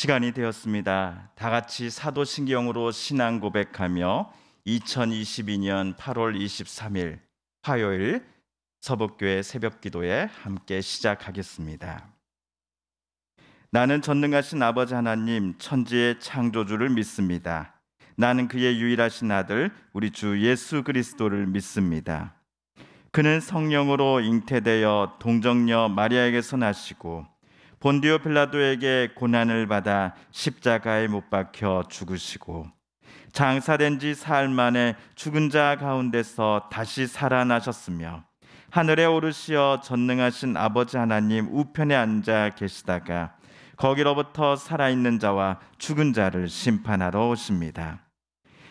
시간이 되었습니다. 다 같이 사도신경으로 신앙 고백하며 2022년 8월 23일 화요일 서북교회 새벽기도에 함께 시작하겠습니다. 나는 전능하신 아버지 하나님 천지의 창조주를 믿습니다. 나는 그의 유일하신 아들 우리 주 예수 그리스도를 믿습니다. 그는 성령으로 잉태되어 동정녀 마리아에게서 나시고 본디오 빌라도에게 고난을 받아 십자가에 못 박혀 죽으시고 장사된 지 사흘 만에 죽은 자 가운데서 다시 살아나셨으며 하늘에 오르시어 전능하신 아버지 하나님 우편에 앉아 계시다가 거기로부터 살아있는 자와 죽은 자를 심판하러 오십니다.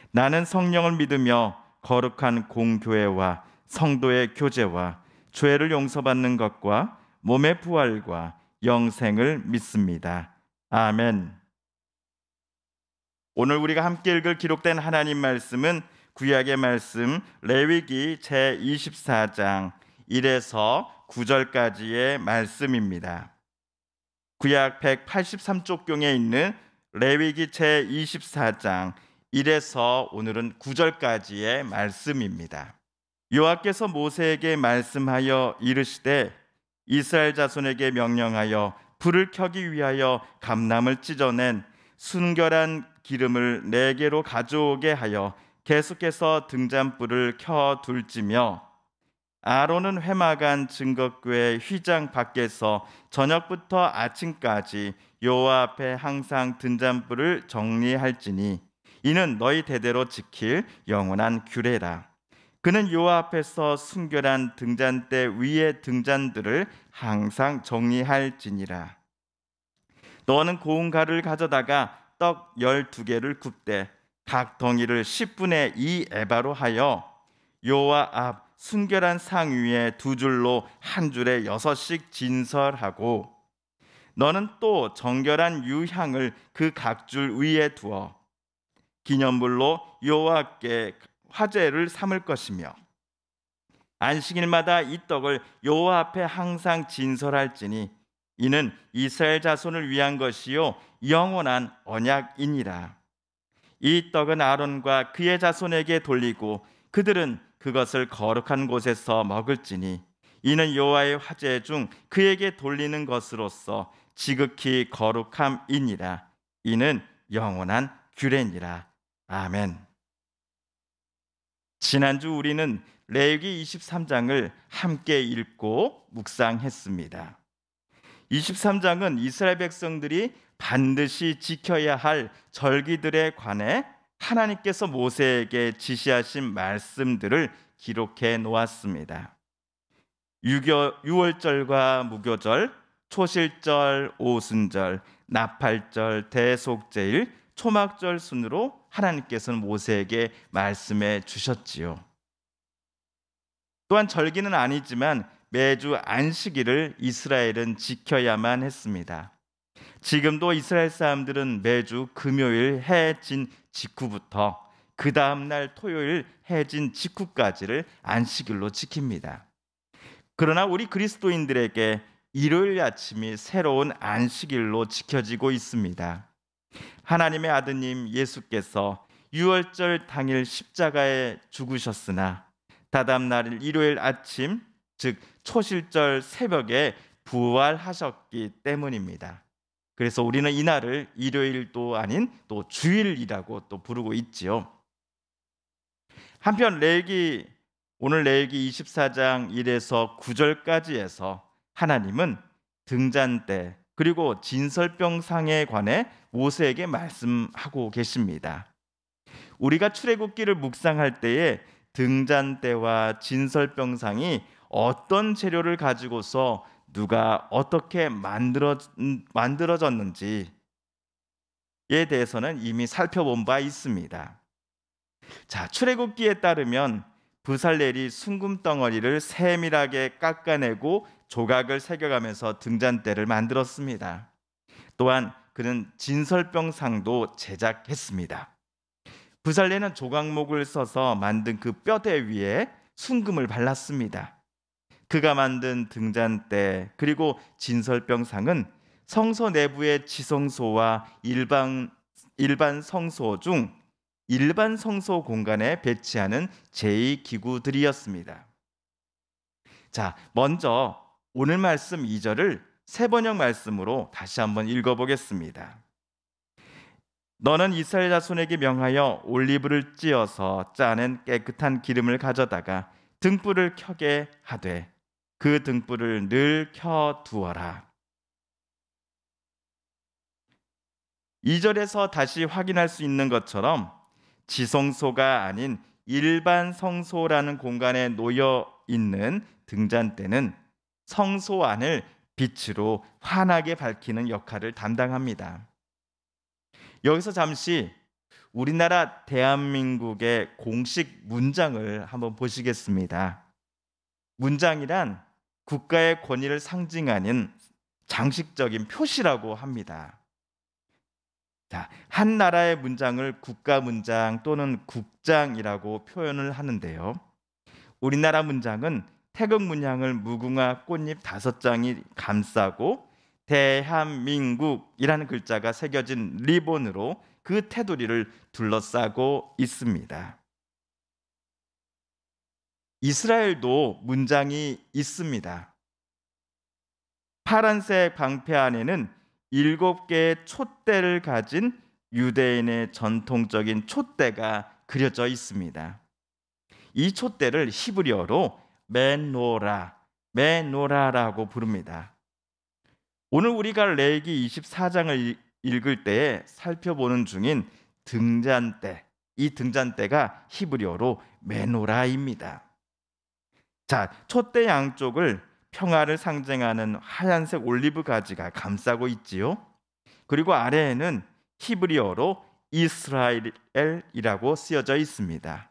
나는 성령을 믿으며 거룩한 공교회와 성도의 교제와 죄를 용서받는 것과 몸의 부활과 영생을 믿습니다. 아멘. 오늘 우리가 함께 읽을 기록된 하나님 말씀은 구약의 말씀 레위기 제24장 1에서 9절까지의 말씀입니다. 구약 183쪽경에 있는 레위기 제24장 1에서 오늘은 9절까지의 말씀입니다. 여호와께서 모세에게 말씀하여 이르시되 이스라엘 자손에게 명령하여 불을 켜기 위하여 감람을 찢어낸 순결한 기름을 네개로 가져오게 하여 계속해서 등잔불을 켜둘지며 아론은 회막안 증거궤 휘장 밖에서 저녁부터 아침까지 여호와 앞에 항상 등잔불을 정리할지니 이는 너희 대대로 지킬 영원한 규례라. 그는 여호와 앞에서 순결한 등잔대 위의 등잔들을 항상 정리할지니라. 너는 고운 가루를 가져다가 떡 12개를 굽되 각 덩이를 10분의 2 에바로 하여 여호와 앞 순결한 상 위에 두 줄로 한 줄에 6씩 진설하고 너는 또 정결한 유향을 그 각 줄 위에 두어 기념물로 여호와께 화제를 삼을 것이며 안식일마다 이 떡을 여호와 앞에 항상 진설할지니 이는 이스라엘 자손을 위한 것이요 영원한 언약이니라. 이 떡은 아론과 그의 자손에게 돌리고 그들은 그것을 거룩한 곳에서 먹을지니 이는 여호와의 화제 중 그에게 돌리는 것으로서 지극히 거룩함이니라. 이는 영원한 규례니라. 아멘. 지난주 우리는 레위기 23장을 함께 읽고 묵상했습니다. 23장은 이스라엘 백성들이 반드시 지켜야 할 절기들에 관해 하나님께서 모세에게 지시하신 말씀들을 기록해 놓았습니다. 유월절과 무교절, 초실절, 오순절, 나팔절, 대속제일, 초막절 순으로 하나님께서는 모세에게 말씀해 주셨지요. 또한 절기는 아니지만 매주 안식일을 이스라엘은 지켜야만 했습니다. 지금도 이스라엘 사람들은 매주 금요일 해 진 직후부터 그 다음 날 토요일 해 진 직후까지를 안식일로 지킵니다. 그러나 우리 그리스도인들에게 일요일 아침이 새로운 안식일로 지켜지고 있습니다. 하나님의 아드님 예수께서 유월절 당일 십자가에 죽으셨으나 다다음 날 일요일 아침 즉 초실절 새벽에 부활하셨기 때문입니다. 그래서 우리는 이날을 일요일도 아닌 또 주일이라고 또 부르고 있지요. 한편 오늘 레위기 24장 1에서 9절까지에서 하나님은 등잔대 그리고 진설병상에 관해 모세에게 말씀하고 계십니다. 우리가 출애굽기를 묵상할 때에 등잔대와 진설병상이 어떤 재료를 가지고서 누가 어떻게 만들어졌는지에 대해서는 이미 살펴본 바 있습니다. 자, 출애굽기에 따르면 브살렐이 순금덩어리를 세밀하게 깎아내고 조각을 새겨가면서 등잔대를 만들었습니다. 또한 그는 진설병상도 제작했습니다. 브살렐은 조각목을 써서 만든 그 뼈대 위에 순금을 발랐습니다. 그가 만든 등잔대 그리고 진설병상은 성소 내부의 지성소와 일반 성소 중 일반 성소 공간에 배치하는 제2기구들이었습니다. 자, 먼저 오늘 말씀 2절을 세번역 말씀으로 다시 한번 읽어보겠습니다. 너는 이스라엘 자손에게 명하여 올리브를 찧어서 짜낸 깨끗한 기름을 가져다가 등불을 켜게 하되 그 등불을 늘 켜두어라. 2절에서 다시 확인할 수 있는 것처럼 지성소가 아닌 일반 성소라는 공간에 놓여 있는 등잔대는 성소 안을 빛으로 환하게 밝히는 역할을 담당합니다. 여기서 잠시 우리나라 대한민국의 공식 문장을 한번 보시겠습니다. 문장이란 국가의 권위를 상징하는 장식적인 표시라고 합니다. 자, 한 나라의 문장을 국가 문장 또는 국장이라고 표현을 하는데요. 우리나라 문장은 태극 문양을 무궁화 꽃잎 5장이 감싸고 대한민국이라는 글자가 새겨진 리본으로 그 테두리를 둘러싸고 있습니다. 이스라엘도 문장이 있습니다. 파란색 방패 안에는 7개의 촛대를 가진 유대인의 전통적인 촛대가 그려져 있습니다. 이 촛대를 히브리어로 메노라라고 부릅니다. 오늘 우리가 레위기 24장을 읽을 때에 살펴보는 중인 등잔대, 이 등잔대가 히브리어로 메노라입니다. 자, 촛대 양쪽을 평화를 상징하는 하얀색 올리브 가지가 감싸고 있지요. 그리고 아래에는 히브리어로 이스라엘이라고 쓰여져 있습니다.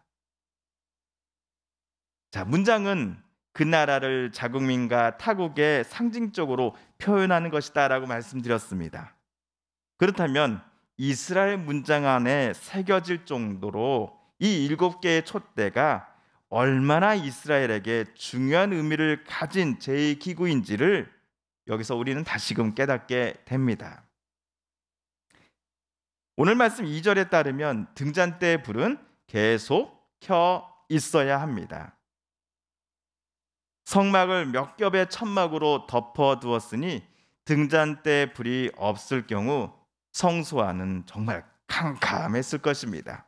자, 문장은 그 나라를 자국민과 타국의 상징적으로 표현하는 것이다라고 말씀드렸습니다. 그렇다면 이스라엘 문장 안에 새겨질 정도로 이 7개의 촛대가 얼마나 이스라엘에게 중요한 의미를 가진 제2기구인지를 여기서 우리는 다시금 깨닫게 됩니다. 오늘 말씀 2절에 따르면 등잔대의 불은 계속 켜 있어야 합니다. 성막을 몇 겹의 천막으로 덮어두었으니 등잔대에 불이 없을 경우 성소 안은 정말 캄캄했을 것입니다.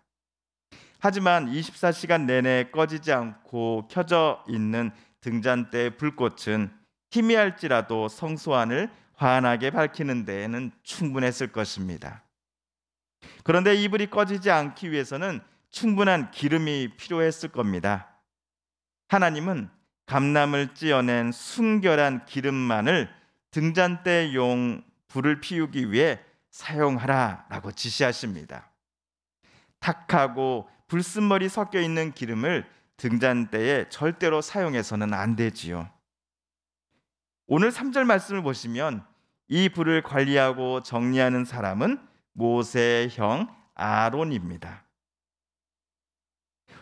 하지만 24시간 내내 꺼지지 않고 켜져 있는 등잔대의 불꽃은 희미할지라도 성소 안을 환하게 밝히는 데에는 충분했을 것입니다. 그런데 이 불이 꺼지지 않기 위해서는 충분한 기름이 필요했을 겁니다. 하나님은 감람을 찧어낸 순결한 기름만을 등잔대용 불을 피우기 위해 사용하라라고 지시하십니다. 탁하고 불순물이 섞여 있는 기름을 등잔대에 절대로 사용해서는 안 되지요. 오늘 3절 말씀을 보시면 이 불을 관리하고 정리하는 사람은 모세의 형 아론입니다.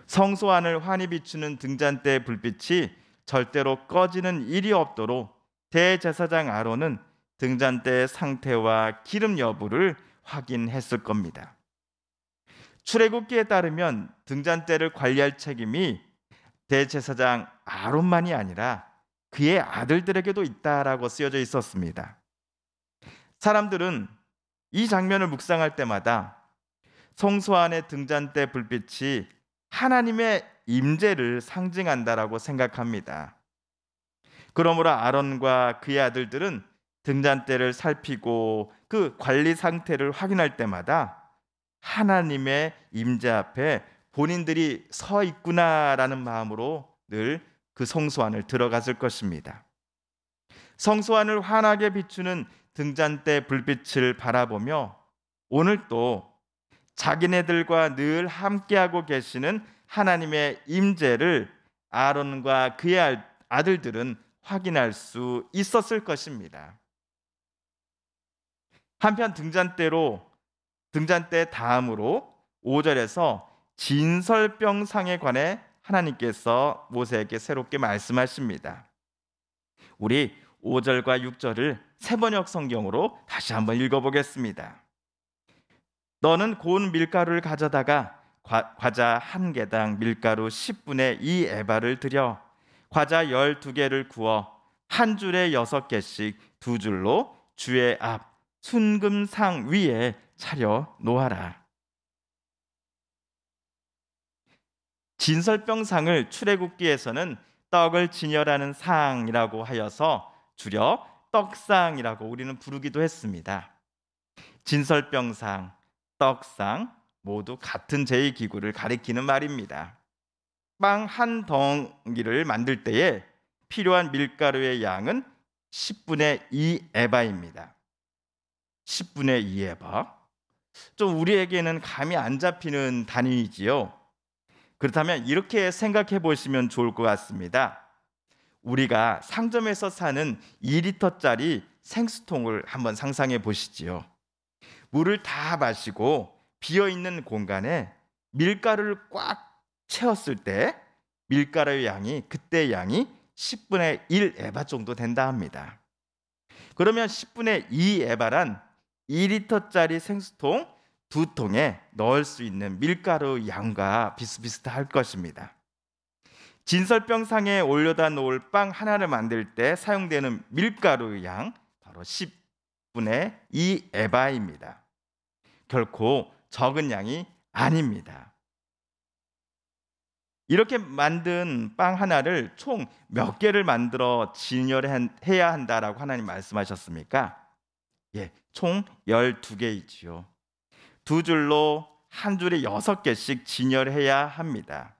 성소 안을 환히 비추는 등잔대의 불빛이 절대로 꺼지는 일이 없도록 대제사장 아론은 등잔대의 상태와 기름 여부를 확인했을 겁니다. 출애굽기에 따르면 등잔대를 관리할 책임이 대제사장 아론만이 아니라 그의 아들들에게도 있다라고 쓰여져 있었습니다. 사람들은 이 장면을 묵상할 때마다 성소 안의 등잔대 불빛이 하나님의 임재를 상징한다라고 생각합니다. 그러므로 아론과 그의 아들들은 등잔대를 살피고 그 관리 상태를 확인할 때마다 하나님의 임재 앞에 본인들이 서 있구나라는 마음으로 늘 그 성소 안을 들어갔을 것입니다. 성소 안을 환하게 비추는 등잔대 불빛을 바라보며 오늘 또 자기네들과 늘 함께하고 계시는 하나님의 임재를 아론과 그의 아들들은 확인할 수 있었을 것입니다. 한편 등잔대 다음으로 5절에서 진설병상에 관해 하나님께서 모세에게 새롭게 말씀하십니다. 우리 5절과 6절을 세번역 성경으로 다시 한번 읽어보겠습니다. 너는 고운 밀가루를 가져다가 과자 한 개당 밀가루 10분의 2 에바를 들여 과자 12개를 구워 한 줄에 6개씩 두 줄로 주의 앞 순금상 위에 차려 놓아라. 진설병상을 출애굽기에서는 떡을 진열하는 상이라고 하여서 줄여 떡상이라고 우리는 부르기도 했습니다. 진설병상, 떡상 모두 같은 제2기구를 가리키는 말입니다. 빵 한 덩이를 만들 때에 필요한 밀가루의 양은 10분의 2 에바입니다. 10분의 2 에바. 좀 우리에게는 감이 안 잡히는 단위이지요. 그렇다면 이렇게 생각해 보시면 좋을 것 같습니다. 우리가 상점에서 사는 2리터짜리 생수통을 한번 상상해 보시지요. 물을 다 마시고 비어있는 공간에 밀가루를 꽉 채웠을 때 밀가루의 양이 그때 양이 10분의 1 에바 정도 된다 합니다. 그러면 10분의 2 에바란 2리터짜리 생수통 2통에 넣을 수 있는 밀가루 양과 비슷비슷할 것입니다. 진설병상에 올려다 놓을 빵 하나를 만들 때 사용되는 밀가루 양 바로 10분의 2 에바입니다. 결코 적은 양이 아닙니다. 이렇게 만든 빵 하나를 총 몇 개를 만들어 진열해야 한다라고 하나님 말씀하셨습니까? 총 12개이지요. 두 줄로 한 줄에 6개씩 진열해야 합니다.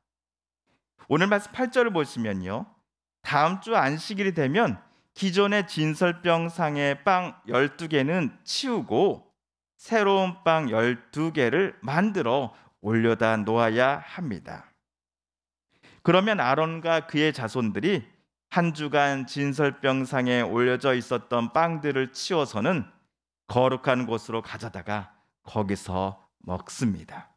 오늘 말씀 8절을 보시면요. 다음 주 안식일이 되면 기존의 진설병상의 빵 12개는 치우고 새로운 빵 12개를 만들어 올려다 놓아야 합니다. 그러면 아론과 그의 자손들이 한 주간 진설병상에 올려져 있었던 빵들을 치워서는 거룩한 곳으로 가져다가 거기서 먹습니다.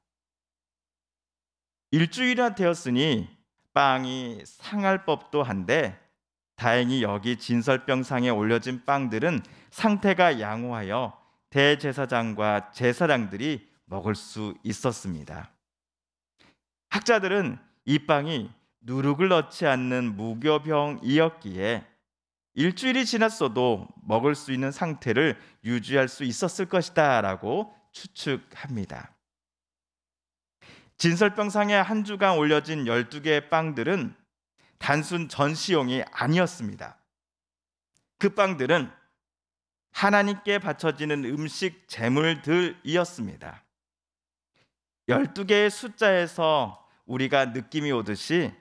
일주일이나 되었으니 빵이 상할 법도 한데 다행히 여기 진설병상에 올려진 빵들은 상태가 양호하여 대제사장과 제사장들이 먹을 수 있었습니다. 학자들은 이 빵이 누룩을 넣지 않는 무교병이었기에 일주일이 지났어도 먹을 수 있는 상태를 유지할 수 있었을 것이다 라고 추측합니다. 진설병상에 한 주간 올려진 12개의 빵들은 단순 전시용이 아니었습니다. 그 빵들은 하나님께 바쳐지는 음식 제물들이었습니다. 12개의 숫자에서 우리가 느낌이 오듯이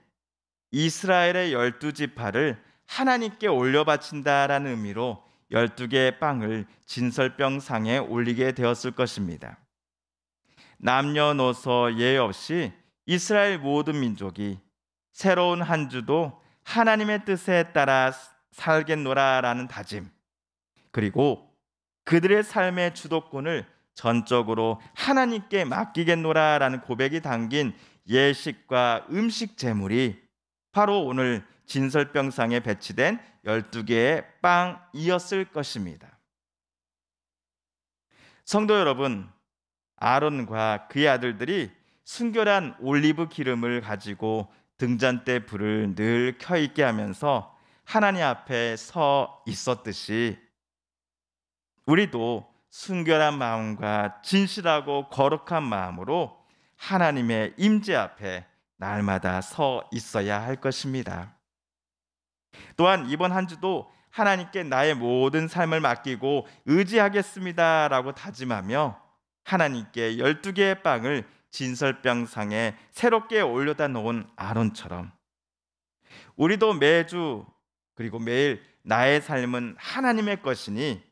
이스라엘의 12지파를 하나님께 올려 바친다라는 의미로 12개의 빵을 진설병상에 올리게 되었을 것입니다. 남녀노소 예외 없이 이스라엘 모든 민족이 새로운 한 주도 하나님의 뜻에 따라 살겠노라라는 다짐, 그리고 그들의 삶의 주도권을 전적으로 하나님께 맡기겠노라라는 고백이 담긴 예식과 음식 제물이 바로 오늘 진설병상에 배치된 12개의 빵이었을 것입니다. 성도 여러분, 아론과 그의 아들들이 순결한 올리브 기름을 가지고 등잔대 불을 늘 켜있게 하면서 하나님 앞에 서 있었듯이 우리도 순결한 마음과 진실하고 거룩한 마음으로 하나님의 임재 앞에 날마다 서 있어야 할 것입니다. 또한 이번 한 주도 하나님께 나의 모든 삶을 맡기고 의지하겠습니다라고 다짐하며 하나님께 12개의 빵을 진설병상에 새롭게 올려다 놓은 아론처럼 우리도 매주 그리고 매일 나의 삶은 하나님의 것이니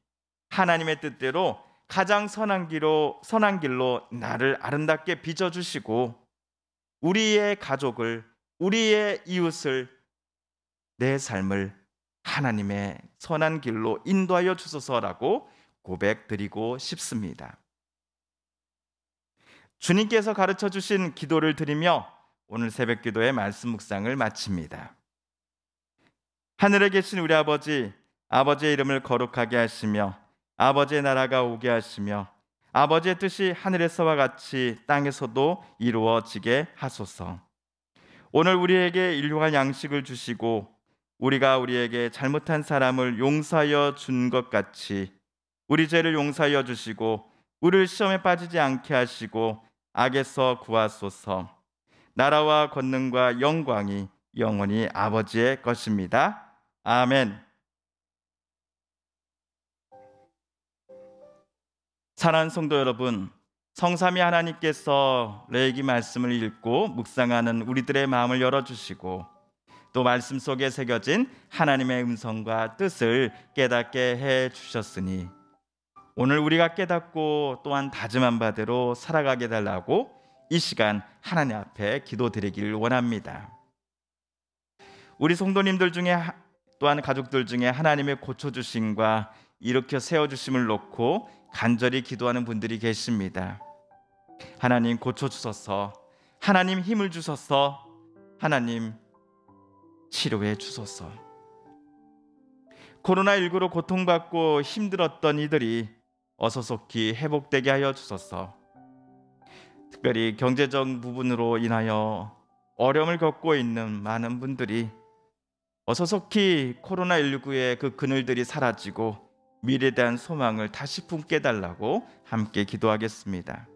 하나님의 뜻대로 가장 선한 길로 나를 아름답게 빚어주시고 우리의 가족을, 우리의 이웃을, 내 삶을 하나님의 선한 길로 인도하여 주소서라고 고백드리고 싶습니다. 주님께서 가르쳐 주신 기도를 드리며 오늘 새벽 기도의 말씀 묵상을 마칩니다. 하늘에 계신 우리 아버지, 아버지의 이름을 거룩하게 하시며 아버지의 나라가 오게 하시며 아버지의 뜻이 하늘에서와 같이 땅에서도 이루어지게 하소서. 오늘 우리에게 일용할 양식을 주시고 우리가 우리에게 잘못한 사람을 용서하여 준 것 같이 우리 죄를 용서하여 주시고 우리를 시험에 빠지지 않게 하시고 악에서 구하소서. 나라와 권능과 영광이 영원히 아버지의 것입니다. 아멘. 사랑하는 성도 여러분, 성삼위 하나님께서 레위기 말씀을 읽고 묵상하는 우리들의 마음을 열어주시고 또 말씀 속에 새겨진 하나님의 음성과 뜻을 깨닫게 해주셨으니 오늘 우리가 깨닫고 또한 다짐한 바대로 살아가게 달라고 이 시간 하나님 앞에 기도드리기를 원합니다. 우리 성도님들 중에 또한 가족들 중에 하나님의 고쳐주심과 일으켜 세워주심을 놓고 간절히 기도하는 분들이 계십니다. 하나님 고쳐주소서, 하나님 힘을 주소서, 하나님 치료해 주소서. 코로나19로 고통받고 힘들었던 이들이 어서속히 회복되게 하여 주소서. 특별히 경제적 부분으로 인하여 어려움을 겪고 있는 많은 분들이 어서속히 코로나19의 그 그늘들이 사라지고 미래에 대한 소망을 다시 품게 해달라고 함께 기도하겠습니다.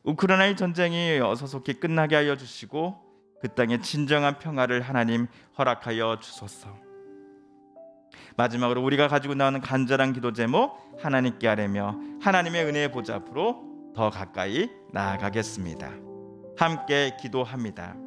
우크라이나의 전쟁이 어서속히 끝나게 하여 주시고 그 땅에 진정한 평화를 하나님 허락하여 주소서. 마지막으로 우리가 가지고 나오는 간절한 기도 제목 하나님께 아뢰며 하나님의 은혜의 보좌 앞으로 더 가까이 나아가겠습니다. 함께 기도합니다.